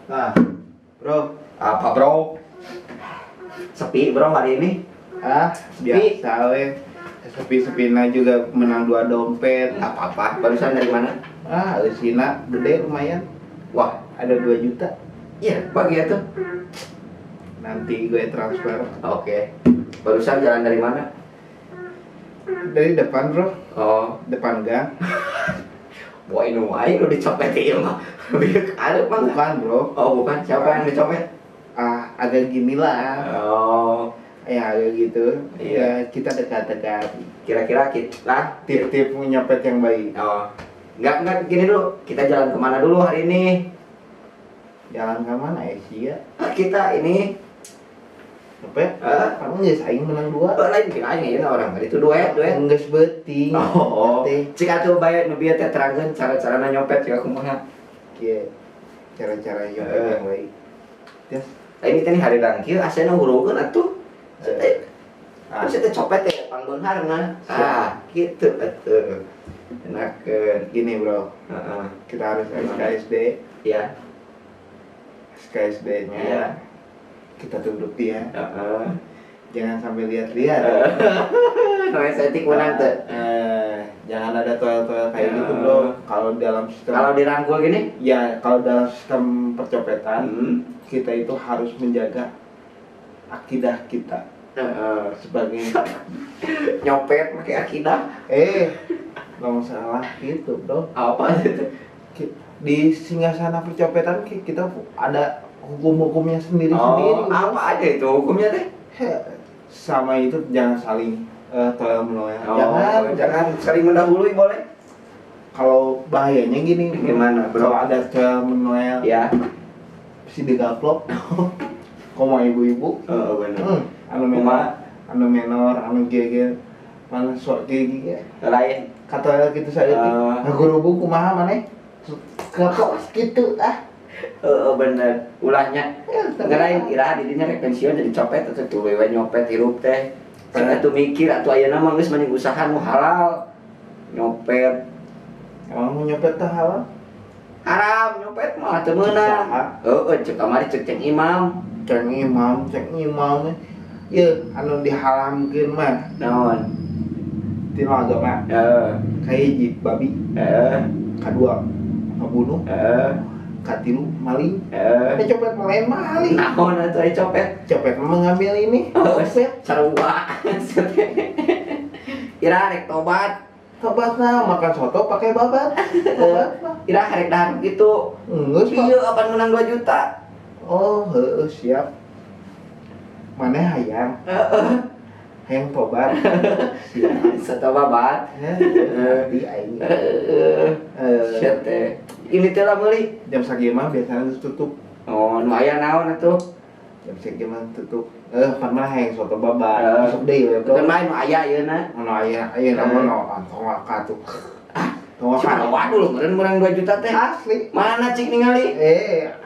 Nah, bro, Apa bro? Sepi bro hari ini? Sepi. biasa weh. Sepi-sepina juga menang 2 dompet. Apa-apa? Barusan dari mana? Sina gede lumayan. Wah, Ada 2 juta. iya pagi ya tuh. Nanti gue transfer. Oke. Barusan jalan dari mana? Dari depan, bro. Oh, Depan gang. wah ini wae lu dicopetin mah. Lebih ada mah. Bukan, bro. Oh, bukan. Siapa yang dicopet? Agak gini lah. Oh, Ya, agak gitu. Iya. Ya, kita dekat-dekat. kira-kira kita Tip-tip nyopet yang baik. Oh, enggak gini dulu. Kita jalan kemana dulu hari ini? Jalan ke mana ya, sih ya? Kita ini Nyopet? Hah? Kamu nggak saing menang 2? lain kirain ya orang tadi itu duet. Enggak sebeting. Oh, Teh. cik atuh bayar nu bieu teh terangkeun cara-carana nyopet cik kumaha. Iya. Cara-cara nyopet yang baik. Yes. Ini teh hari rangkieu asena hurungkeun atuh. Ah. Terus teh copet teh pangbeunharna. Gitu atuh. Enakeun. Gini, bro. Heeh. Kita harus SKSD. Iya. SKSD-nya Iya. kita tunduk dia. Heeh. Jangan sampai lihat-lihat. No estetik menang teh. Jangan ada toel-toel kayak gitu, bro. Kalau dalam sistem Kalau dirangkul gini, kalau dalam sistem percopetan, kita itu harus menjaga akidah kita sebagai nyopet pakai akidah. nggak masalah gitu, bro. Apa itu? Di singgasana percopetan kita ada hukum-hukumnya sendiri-sendiri. Apa aja itu hukumnya teh? Sama itu jangan saling toel menolong. Jangan saling mendahului boleh. Kalau bahayanya gini, Gimana, bro? kalau ada toel menolong Ya. si digaplok. Koma ibu-ibu. Oh benar. Anu menor, anu gege, mana sok gege. Lain. Kata gitu saya guru buku kumaha maneh? Gaplok gitu Bener. Ulahnya. Ngelain iraha di dinya rek pensiun jadi copet atau tuh wewe nyopet hirup teh. Saya tuh mikir atuh ayeuna mah geus mending usaha nu halal. Nyopet Emang mau nyopet teh halal? haram, nyopet mah teu meunang. Heeh, cek kamari cek imam. Cek imam. Ya, anu diharamkeun mah Naon? tina agama. Kayak hiji babi, kadua ngabunuh, katilu maling. Copet mah lain maling. Naon atuh ai copet? Copet mah mengambil ini. Sarua. Ira rek tobat. Tobatna makan soto pakai babat. Tobat mah. Ira rek dahar gitu. Geus Pak. Ieu apan menang 2 juta. Oh, siap. Maneh hayang. Hayang tobat. Siap. Satobabat. Di aing. Shit teh. Ini teh lah meuli. Jam sakieu mah biasana geus tutup. Oh, nu aya naon atuh? Jam sakieu mah tutup. Pan mah hayang soto babat. Besok deui we, bro. Bukan main nu aya ayeuna. Anu aya nama tongak atuh. Tongak Cuma waduh meureun menang 2 juta teh. asli. Mana cik ningali?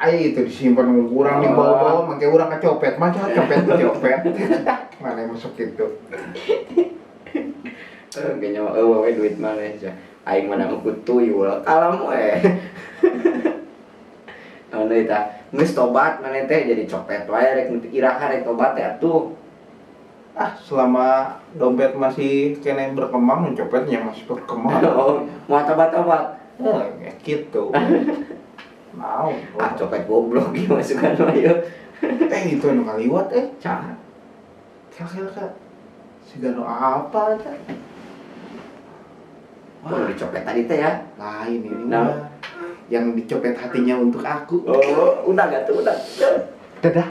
Itu disimpan kurang di bawah, make urang kecopet, mah copet. Mana masuk gitu. Kayaknya we duit mana aja. Aing mana ngikut tuyul. Kalam we. Anu eta, geus tobat maneh teh jadi copet wae rek iraha rek tobat teh atuh. Selama dompet masih kene berkembang, copetnya masih berkembang. Oh, mau tobat-tobat. Gitu. Mau. Copet goblok ieu masukan wae. Itu anu kaliwat Cah. Kira-kira sigano apa aja? Wah, dicopet tadi teh ya. Lain ini Nah. mah yang dicopet hatinya untuk aku. Oh, udah gak tuh, udah. Dadah.